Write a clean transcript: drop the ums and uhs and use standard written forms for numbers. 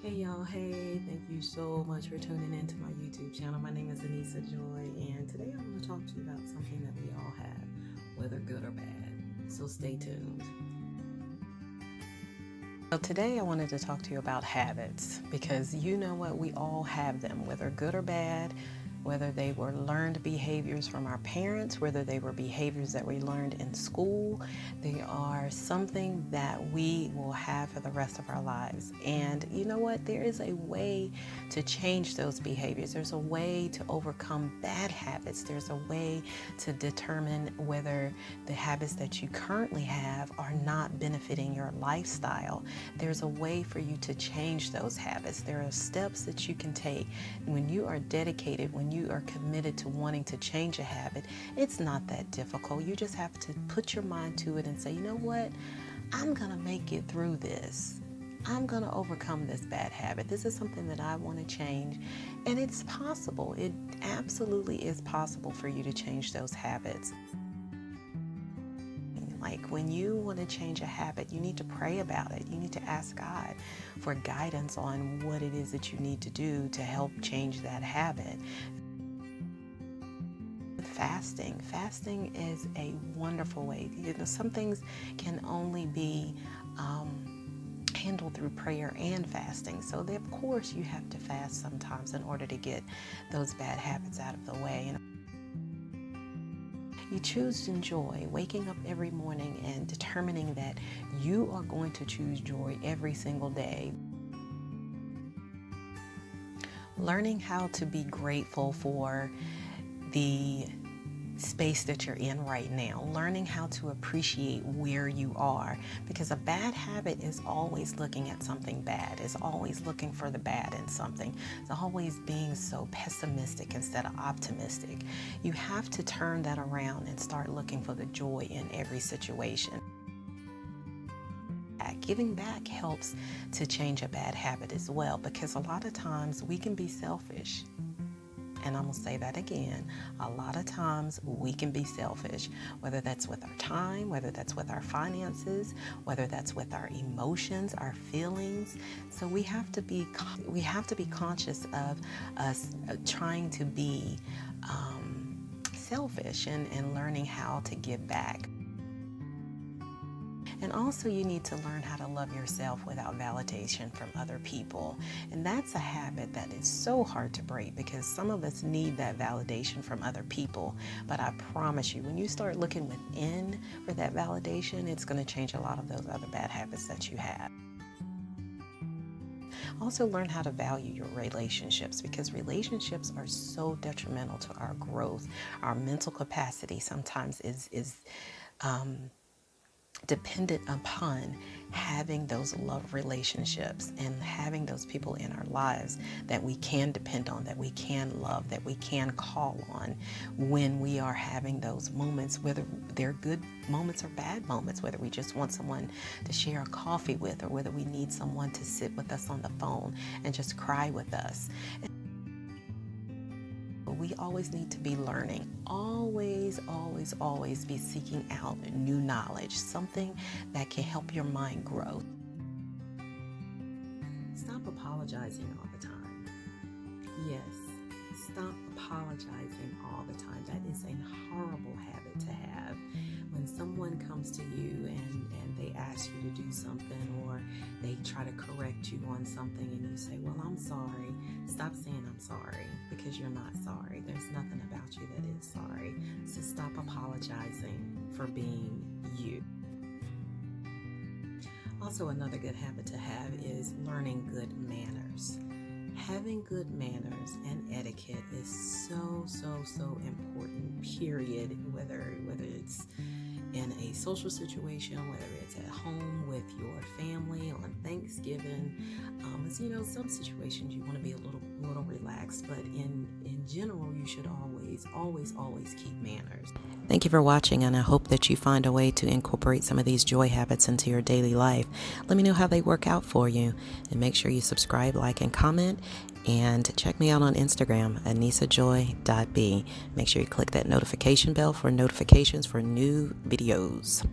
Hey y'all, hey, thank you so much for tuning into my YouTube channel. My name is Anissa Joy, and today I'm going to talk to you about something that we all have, whether good or bad. So stay tuned. So today I wanted to talk to you about habits, because you know what, we all have them, whether good or bad, whether they were learned behaviors from our parents, whether they were behaviors that we learned in school. They are something that we will have for the rest of our lives. And you know what? There is a way to change those behaviors. There's a way to overcome bad habits. There's a way to determine whether the habits that you currently have are not benefiting your lifestyle. There's a way for you to change those habits. There are steps that you can take. When you are dedicated, when you are committed to wanting to change a habit, it's not that difficult. You just have to put your mind to it and say, you know what? I'm going to make it through this. I'm going to overcome this bad habit. This is something that I want to change. And it's possible. It absolutely is possible for you to change those habits. Like when you want to change a habit, you need to pray about it. You need to ask God for guidance on what it is that you need to do to help change that habit. Fasting is a wonderful way. You know, some things can only be handled through prayer and fasting. So of course you have to fast sometimes in order to get those bad habits out of the way. You choose to enjoy waking up every morning and determining that you are going to choose joy every single day. Learning how to be grateful for the space that you're in right now, learning how to appreciate where you are, because a bad habit is always looking at something bad, is always looking for the bad in something, it's always being so pessimistic instead of optimistic. You have to turn that around and start looking for the joy in every situation. Giving back helps to change a bad habit as well, because a lot of times we can be selfish. And I'm going to say that again. A lot of times we can be selfish, whether that's with our time, whether that's with our finances, whether that's with our emotions, our feelings. So we have to be conscious of us trying to be selfish and learning how to give back. And also you need to learn how to love yourself without validation from other people. And that's a habit that is so hard to break, because some of us need that validation from other people. But I promise you, when you start looking within for that validation, it's going to change a lot of those other bad habits that you have. Also learn how to value your relationships, because relationships are so detrimental to our growth. Our mental capacity sometimes is dependent upon having those love relationships and having those people in our lives that we can depend on, that we can love, that we can call on when we are having those moments, whether they're good moments or bad moments, whether we just want someone to share a coffee with, or whether we need someone to sit with us on the phone and just cry with us. We always need to be learning, always be seeking out new knowledge, something that can help your mind grow. Stop apologizing all the time. Yes, stop apologizing all the time. That is a horrible habit to have. When someone comes to you and they ask you to do something, or they try to correct you on something, and you say, well, I'm sorry. Stop saying I'm sorry, because you're not sorry. There's nothing about you that is sorry. So stop apologizing for being you. Also, another good habit to have is learning good manners. Having good manners and etiquette is so important, period, whether it's in a social situation, whether it's at home with your family on Thanksgiving. Some situations you want to be a little relaxed, but in general, you should always keep manners. Thank you for watching, and I hope that you find a way to incorporate some of these joy habits into your daily life. Let me know how they work out for you, and make sure you subscribe, like, and comment. And check me out on Instagram, anissajoy.b. Make sure you click that notification bell for notifications for new videos.